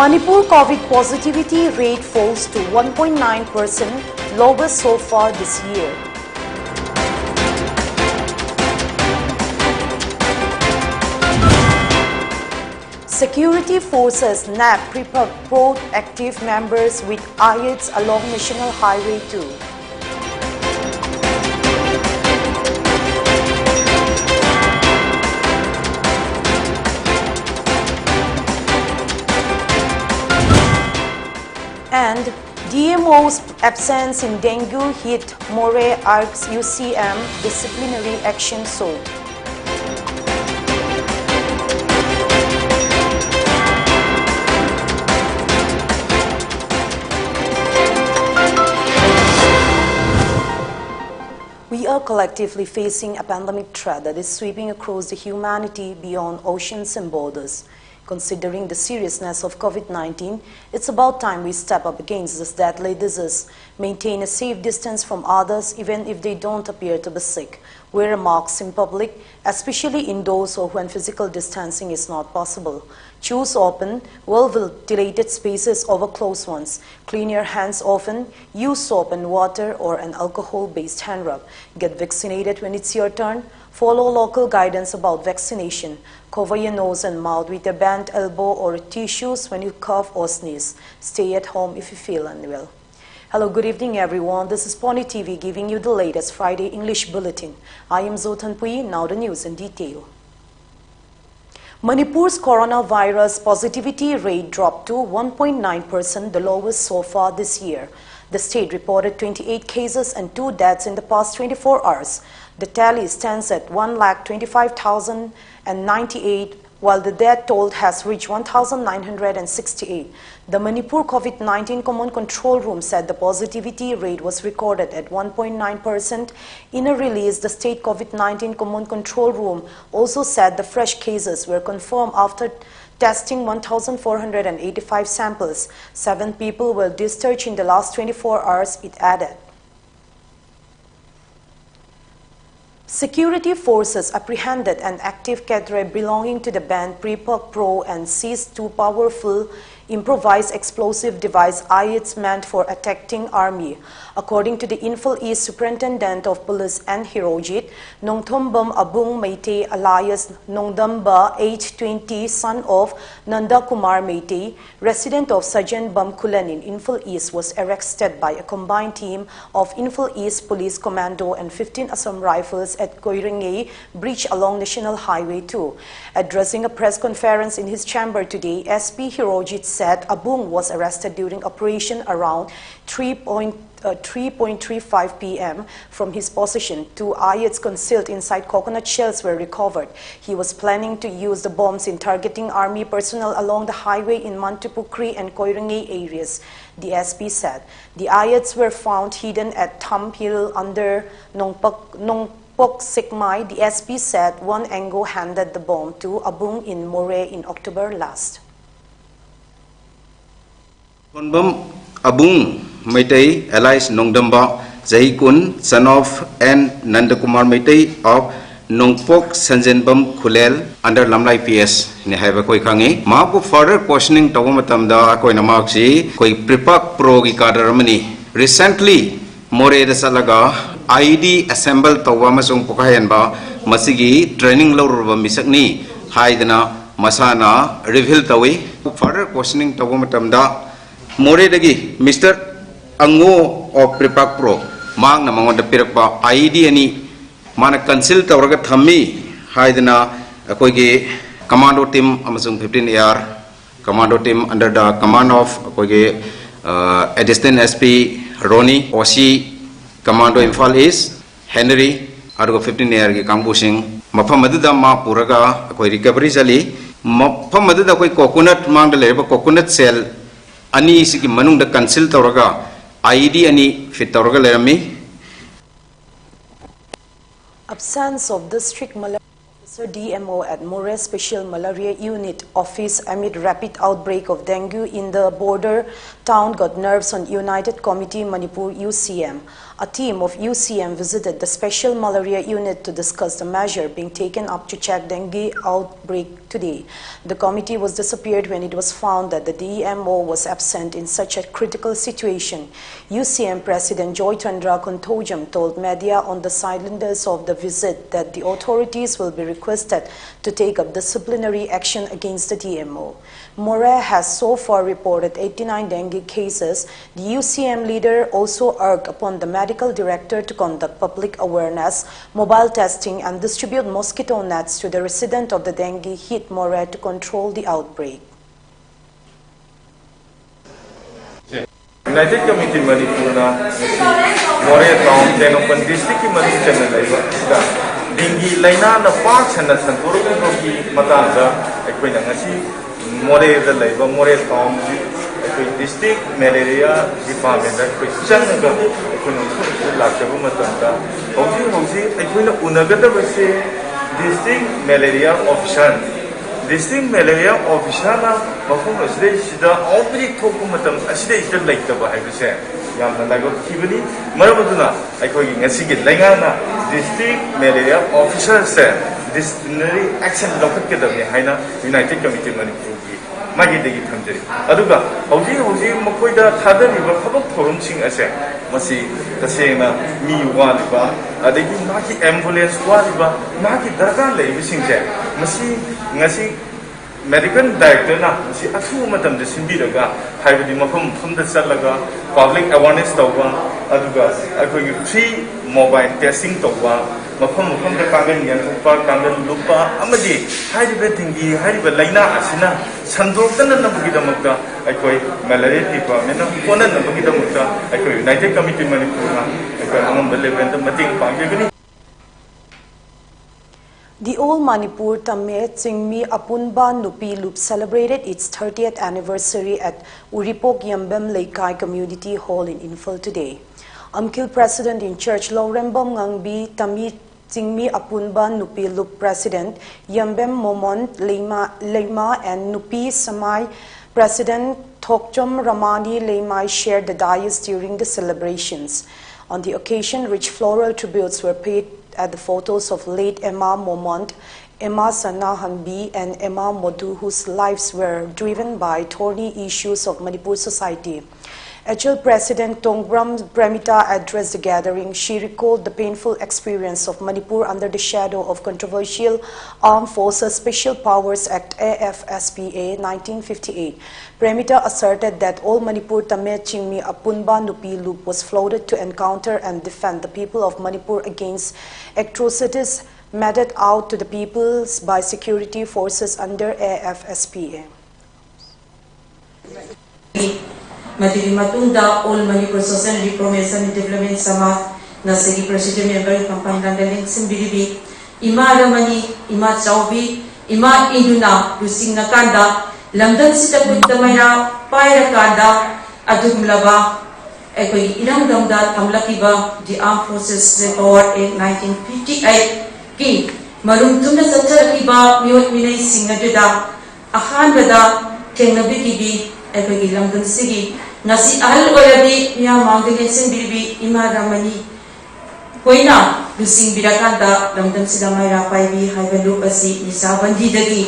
Manipur COVID positivity rate falls to 1.9%, lowest so far this year. Security forces nab pro-active members with riots along National Highway 2. And DMO's absence in dengue hit More ARC's UCM disciplinary action sought. We are collectively facing a pandemic threat that is sweeping across the humanity beyond oceans and borders. Considering the seriousness of COVID-19, it's about time we step up against this deadly disease, maintain a safe distance from others even if they don't appear to be sick, wear masks in public, especially indoors or when physical distancing is not possible. Choose open, well-ventilated spaces over closed ones. Clean your hands often. Use soap and water or an alcohol-based hand rub. Get vaccinated when it's your turn. Follow local guidance about vaccination. Cover your nose and mouth with a bent elbow or tissues when you cough or sneeze. Stay at home if you feel unwell. Hello, good evening everyone. This is Pony TV giving you the latest Friday English Bulletin. I am ZOTHANPUI, now the news in detail. Manipur's coronavirus positivity rate dropped to 1.9%, the lowest so far this year. The state reported 28 cases and 2 deaths in the past 24 hours. The tally stands at 1,25,098, while the death toll has reached 1,968. The Manipur COVID-19 Command Control Room said the positivity rate was recorded at 1.9%. In a release, the state COVID-19 Command Control Room also said the fresh cases were confirmed after testing 1,485 samples. 7 people were discharged in the last 24 hours, it added. Security forces apprehended an active cadre belonging to the band Pro and seized 2 powerful improvised explosive device IEDs meant for attacking army. According to the Info East Superintendent of Police and Hirojit, Nongthombam Abung Meitei alias Nongdamba, age 20, son of Nanda Kumar Meitei, resident of Sajan Bamkulan in Info East, was arrested by a combined team of Info East Police Commando and 15 Assam Rifles at Koirengei Bridge along National Highway 2. Addressing a press conference in his chamber today, SP Hirojit said Abung was arrested during operation around 3:35 p.m. From his possession, 2 IEDs concealed inside coconut shells were recovered. He was planning to use the bombs in targeting army personnel along the highway in Mantipukri and Koirengei areas, the SP said. The IEDs were found hidden at Tham Hill under Nongpok Sikmai. The SP said one Ango handed the bomb to Abung in More in October last. Konbam Abung Meitei alias Nongdamba Zahikun, son of N. Nandakumar Meitei of Nongpok Sanjanbam Khulel under Lamlai PS ni haiba koi khangi mapu further questioning tawamatamda koi namakji koi pripak pro gi kadarmani recently More da salaga ID assemble tawamasung pokayanba masigi training lawruba misakni haidana masana reveal tawi further questioning tawamatamda More dagi Mr. Ango of Pripak Pro mang na mangonda pirakpa ID ani mana conceal tawraga thammi haidana akoige commando team amasung 15 AR commando team under the command of akoige assistant SP Roni OC commando Imphal East Henry adugo 15 AR gi kambusing mafam aduda ma puraga akoi recovery jali mafam aduda akoi coconut mang da leba coconut cell ani sigi manung da cancel tawraga ID ani fit tawraga lerami. Absence of district malaria Sir DMO at More Special Malaria Unit Office amid rapid outbreak of dengue in the border town got nerves on United Committee Manipur UCM. A team of UCM visited the Special Malaria Unit to discuss the measure being taken up to check dengue outbreak today. The committee was disappeared when it was found that the DMO was absent in such a critical situation. UCM President Joy Chandra Kontojam told media on the sidelines of the visit that the authorities will be requested to take up disciplinary action against the DMO. More has so far reported 89 dengue cases. The UCM leader also urged upon the medical director to conduct public awareness, mobile testing and distribute mosquito nets to the resident of the dengue hit More to control the outbreak. United Committee Manipur na More town Tenopan district Manipur dengue laina na park sana santur ko matanda ekoi na ngasi More da laiba More town ekoi district malaria department da ekoi changa ekoi no lakta matanda hausi ekoi na unagada base district malaria officer na mafum aside sida outbreak thoku matam aside ita laitaba haibse yamna laiba kibani marabaduna ekoi ngasi gi laingana district malaria officer se disciplinary action lokat ke dabni haina United Committee Manipur gi magi degi thamjeri aduga hauji makoida thadariba thabak thorum sing ase masi tasena mi waliba adegi magi ambulance waliba magi darga leibi singse masi ngasi medical director na masi athu matam de simbiraga haibadi mafam da chalaga public awareness tawba aduga akoi free mobile testing tawba mafam da kangan yan pa kangan lupa amadi haiba dingi haiba laina asina sandokana nabugi damakta akoi malaria department na kona nabugi damakta akoi United Committee Manipur na akoi amam level da mating panggegani. The Old Manipur Tamme Tsingmi Apunba Nupi Loop celebrated its 30th anniversary at Uripok Yambem Laikai Community Hall in Imphal today. Amkil President in Church Laurembam Ngangbi Tami Tsingmi Apunba Nupi Loop President Yambem Momon Leima and Nupi Samai President Thokchom Ramani Leimai shared the dais during the celebrations. On the occasion, rich floral tributes were paid at the photos of late Emma Momont, Emma Sana Hanbi and Emma Modu, whose lives were driven by thorny issues of Manipur society. HL President Tongbram Premita addressed the gathering. She recalled the painful experience of Manipur under the shadow of controversial Armed Forces Special Powers Act AFSPA 1958. Premita asserted that all Manipur Tame Chingmi Apunba Nupi Loop was floated to encounter and defend the people of Manipur against atrocities meted out to the peoples by security forces under AFSPA. Madiri matunda all Manipur Social Reformation and Development Sama Nasegi President Member Campaign Landalin Simbiribi Ima Ramani Ima Chaubi Ima Induna Lusing Nakanda London Sita Puntamaya Paira Kanda Adumlava Ekoi Inang Damda Tamlakiba the Armed Forces Power in 1958 Ki Marum Tuna Satarakiba Miot Minay Singadida Ahanbada Tengabikibi Ekoi London Sigi Nasi Ahal Oyadi Mia Mountain Simbiribi Ima Ramani Koina Lusing Bidakanda London Sidamaira Paibi Haivalu Asi Nisabandi Dagi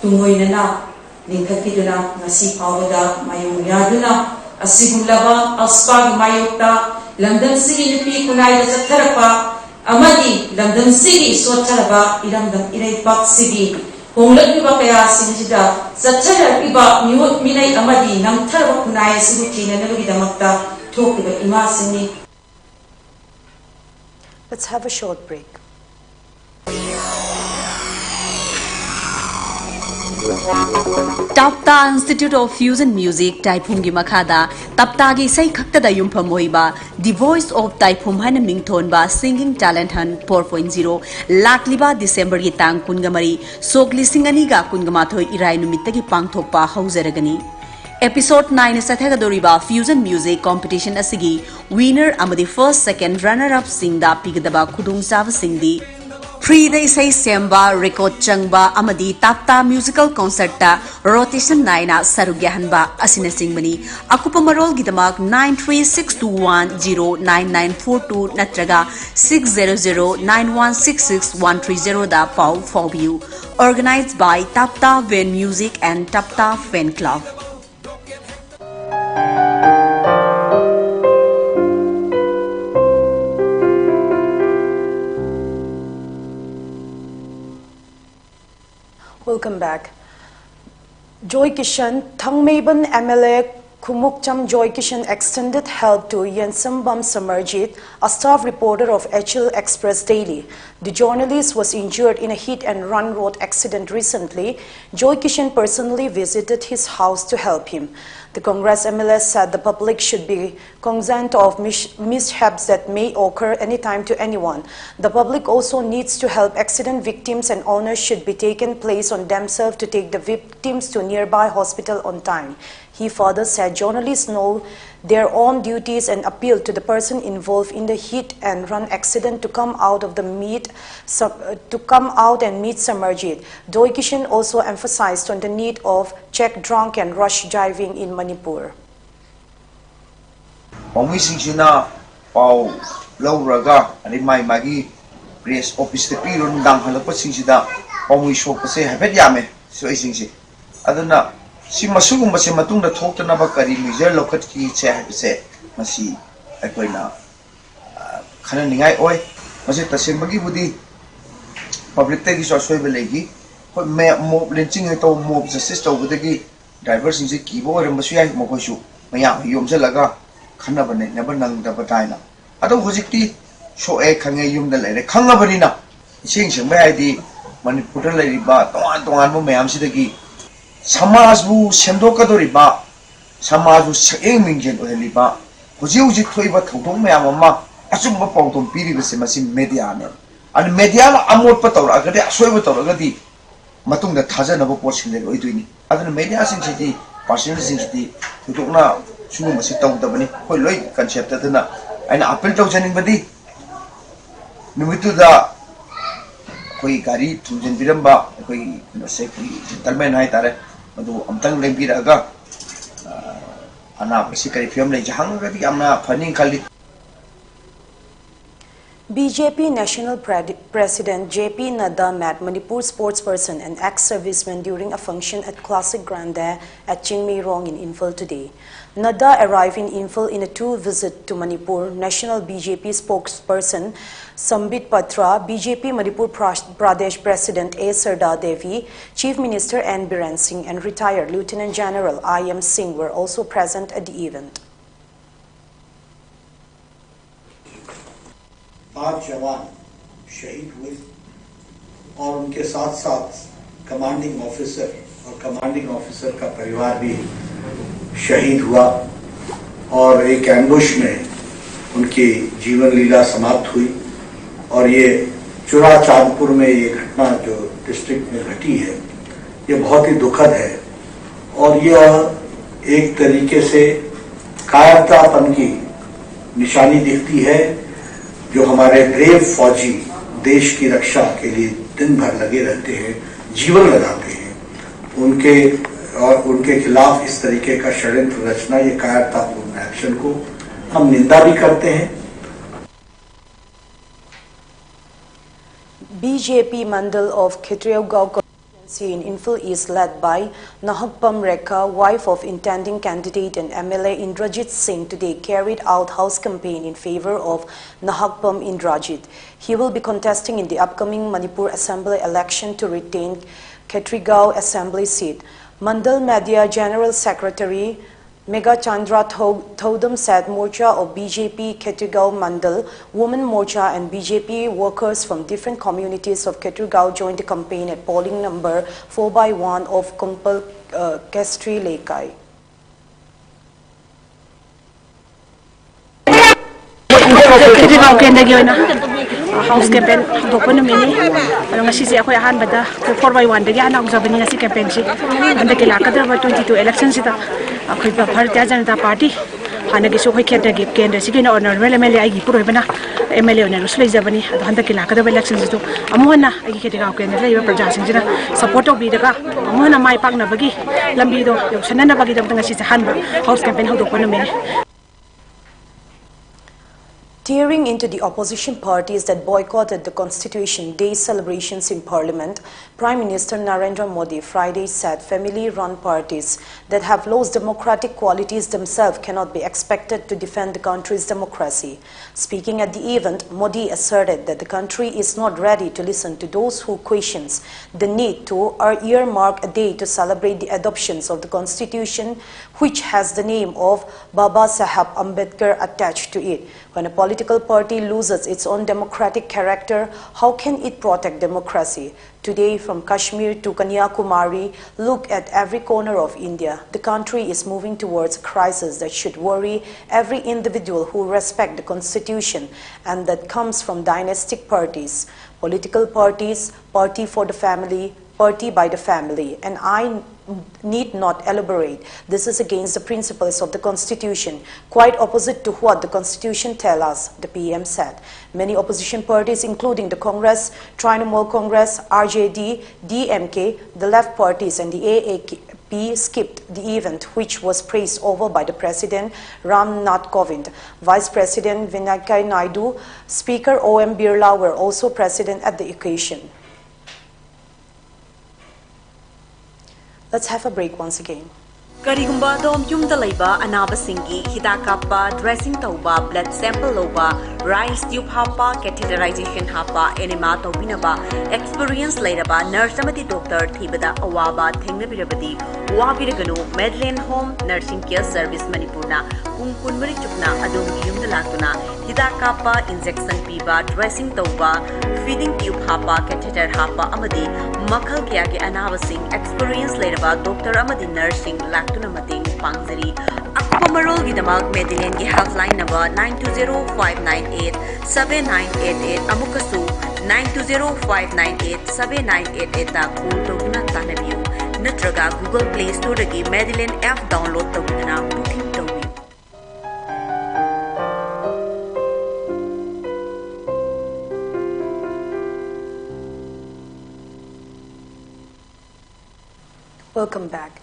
Tungoinana Ninkakiduna Nasi Pawada Mayung Yaduna Asigulava Aspag Mayokta London Sigi Nipi Kunai Satarapa Amadi London Sigi Sotaraba Iramdam Iraipak Sigi Honglat iba kaya sinjida Satsara iba miwot minay amadi Nang tarwa kunaya sinuti na nalugidamakta Tok iba imasini. Let's have a short break. Tapta Institute of Fusion Music Taiphumgi Makhada Taptagi Sai Khakta da Yumpam Oiba The Voice of Taiphum Hana Mingthonba Singing Talent Hunt 4.0 Lakliba December gi tang kungamari Sogli Singaniga Kungamathoi Irai Numittagi Pangthokpa Hauzaragani Episode 9 Sathagadoriba Fusion Music Competition Asigi Winner amadi first second runner up singda pigadaba khudung sava singdi Free the isay semba, record changba, amadi tapta musical concert ta rotation naina sarugyahanba asinasing mani. Ako pa marol gitamak 93621099942 natraga 600916613 da pau for you. Organized by Tapta Ven Music and Tapta Fan Club. Welcome back. Joy Kishan, Thangmeiban MLA Kumukcham Joy Kishan extended help to Yensambam Samarjit, a staff reporter of HL Express Daily. The journalist was injured in a hit-and-run road accident recently. Joy Kishan personally visited his house to help him. The Congress MLA said the public should be cognizant of mishaps that may occur anytime to anyone. The public also needs to help accident victims, and owners should be taken place on themselves to take the victims to nearby hospital on time. He further said journalists know their own duties and appealed to the person involved in the hit-and-run accident to come out and meet Samarjit. Joy Kishan also emphasized on the need of check drunk and rush driving in Manipur. Press office piron dang halapa singsida pamui shop se habet yame so singsi aduna si masugum base matung da thok na ba kari measure lokat ki che habse masi akoina khana ningai oi mase tasem bagi budi public te gi so soi belegi ko me mob lynching to mob justice to budagi driver singsi ki bo ram basu yai mo ko su maya yom se laga khana bane never nang da bataina ado hojikti so a kange yum the lady Kangabarina, sing some ID, Manipur riba, Tongan Mayam Sidaki, Samazu, Sendoka riba, Samazu, aiming gen or liba, Hojuji Toiba Totom Mayama, Asuma Ponton Piri was a massive mediana, and Mediana Amor Patora, Agadi, Soivatoragadi, Matung the Tazan of a portion they were doing. Other media city, Passion City, who took now, Suma Sito the Bani, who like concept and apple to anybody. Numitu da koi gari tunjen biramba koi se koi gentleman hai tare madu amtang le biraga ana basi kari film le jahang gadi amna funding khali. BJP National President JP Nadda met Manipur sportsperson and ex-serviceman during a function at Classic Grande at Chingmeirong in Imphal today. Nadda arrived in Imphal in a tour visit to Manipur. National BJP spokesperson Sambit Patra, BJP Manipur Pradesh President A. Sardar Devi, Chief Minister N. Biren Singh and retired Lieutenant General I.M. Singh were also present at the event. 5 जवान शहीद हुए और उनके साथ साथ commanding officer का परिवार भी शहीद हुआ और एक एम्बुश में उनकी जीवन लीला समाप्त हुई और ये चुरा चांदपुर में ये घटना जो डिस्ट्रिक्ट में घटी है ये बहुत ही दुखद है और यह एक तरीके से कायरतापन की निशानी दिखती है जो हमारे ब्रेव फौजी देश की रक्षा के लिए दिन भर लगे रहते हैं, जीवन लगाते हैं, उनके खिलाफ इस तरीके का षड्यंत्र रचना ये कायरतापूर्ण एक्शन को हम निंदा भी करते हैं। BJP Mandal of Khitriyaugao in Imphal is led by Nahakpam Rekha, wife of intending candidate and MLA Indrajit Singh, today carried out house campaign in favor of Nahakpam Indrajit. He will be contesting in the upcoming Manipur Assembly election to retain Khitriyaugao Assembly seat. Mandal Media General Secretary Mega Chandra Thodam said Morcha of BJP Khitriyaugao Mandal, Women Morcha and BJP workers from different communities of Khitriyaugao joined the campaign at polling number 4/1 of Kumpal Kestri Lekai. Khitriyaugao kendagi oina house campaign dokon mini ngasi se akhoi ahan bada 4/1 dagi ana ujabani ngasi campaign si andaki lakadra 22 election sita akhoi Bharatiya Janata Party hanagi so khoi khedagi kendra sigina honorable MLA ai gi puroi bana MLA on Rusley Zabani, the Handaki Lakada elections to Amona, I get it out and the labor projects support of Bidaga, Amona, my partner Bagi, Lambido, Shanana Bagi of the Nashis Hanba, House campaign hold up on a minute. Tearing into the opposition parties that boycotted the Constitution Day celebrations in Parliament, Prime Minister Narendra Modi Friday said family-run parties that have lost democratic qualities themselves cannot be expected to defend the country's democracy. Speaking at the event, Modi asserted that the country is not ready to listen to those who questions the need to or earmark a day to celebrate the adoptions of the Constitution, which has the name of Baba Saheb Ambedkar attached to it. When a political party loses its own democratic character, how can it protect democracy? Today, from Kashmir to Kanyakumari, look at every corner of India. The country is moving towards a crisis that should worry every individual who respects the Constitution, and that comes from dynastic parties, political parties, party for the family, party by the family, and I need not elaborate. This is against the principles of the Constitution, quite opposite to what the Constitution tells us, the PM said. Many opposition parties, including the Congress, Trinamool Congress, RJD, DMK, the left parties and the AAP skipped the event, which was praised over by the President Ram Nath Kovind. Vice President Vinay Naidu, Speaker O.M. Birla were also present at the occasion. Let's have a break once again. Karigumba dom yumda laiba anaba singi hida kappa dressing tauba blood sample loba rice tube hapa catheterization hapa enema tobinaba experience lairaba nurse amati doctor thibada awaba thengnabirabadi wabiraganu Medlane Home Nursing Care Service Manipurna kunkunmari chukna adom yumda latuna hida kappa injection piba dressing tauba feeding tube hapa catheter hapa amadi makhal kya ke anaba sing experience lairaba doctor amadi nursing tuna mating pangzari akpa marol gi damak Medlane gi helpline number 9205987988 amukasu 9205987988 ta call tawna tanabiu natraga Google Play Store gi Medlane app download tawna booking tawi. Welcome back.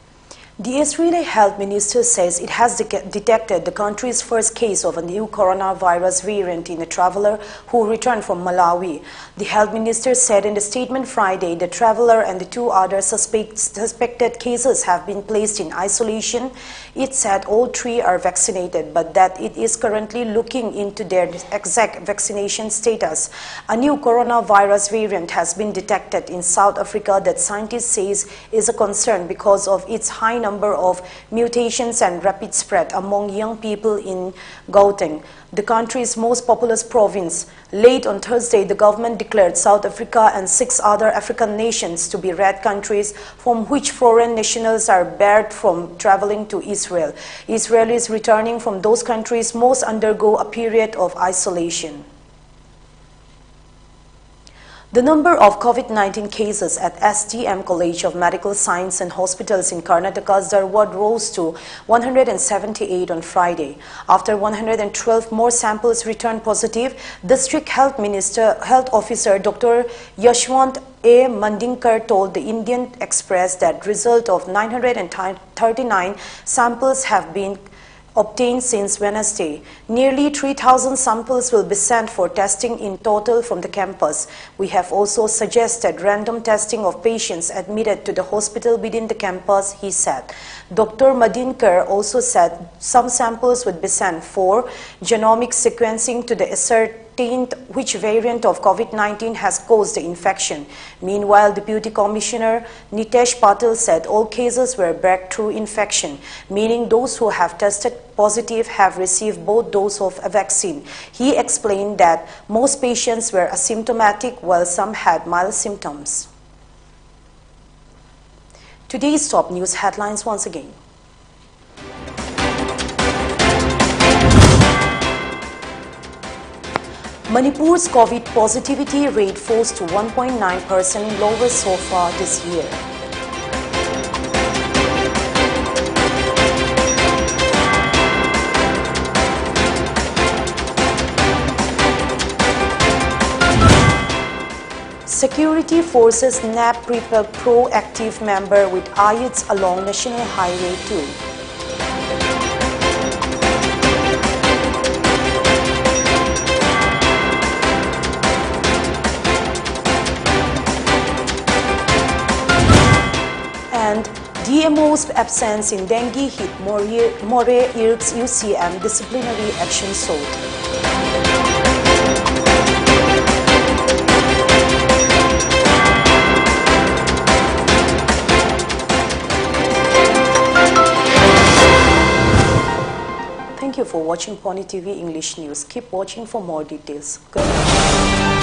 The Israeli health minister says it has detected the country's first case of a new coronavirus variant in a traveler who returned from Malawi. The health minister said in a statement Friday the traveler and the two other suspected cases have been placed in isolation. It said all three are vaccinated, but that it is currently looking into their exact vaccination status. A new coronavirus variant has been detected in South Africa that scientists say is a concern because of its high number of mutations and rapid spread among young people in Gauteng, the country's most populous province. Late on Thursday, the government declared South Africa and 6 other African nations to be red countries from which foreign nationals are barred from traveling to Israel. Israelis returning from those countries must undergo a period of isolation. The number of COVID-19 cases at STM College of Medical Science and Hospitals in Karnataka's Dharwad rose to 178 on Friday. After 112 more samples returned positive, District Health Officer Dr. Yashwant A. Mandinkar told the Indian Express that result of 939 samples have been obtained since Wednesday. Nearly 3,000 samples will be sent for testing in total from the campus. We have also suggested random testing of patients admitted to the hospital within the campus, he said. Dr. Mandinkar also said some samples would be sent for genomic sequencing to the ascertained which variant of COVID-19 has caused the infection. Meanwhile, Deputy Commissioner Nitesh Patil said all cases were breakthrough infection, meaning those who have tested positive have received both doses of a vaccine. He explained that most patients were asymptomatic while some had mild symptoms. Today's top news headlines once again. Manipur's COVID positivity rate falls to 1.9%, lowest so far this year. Security forces nab proactive member with IEDs along National Highway 2. And DMO's absence in dengue hit More IRC's UCM disciplinary action sought. Thank you for watching Pony TV English News. Keep watching for more details. Good night.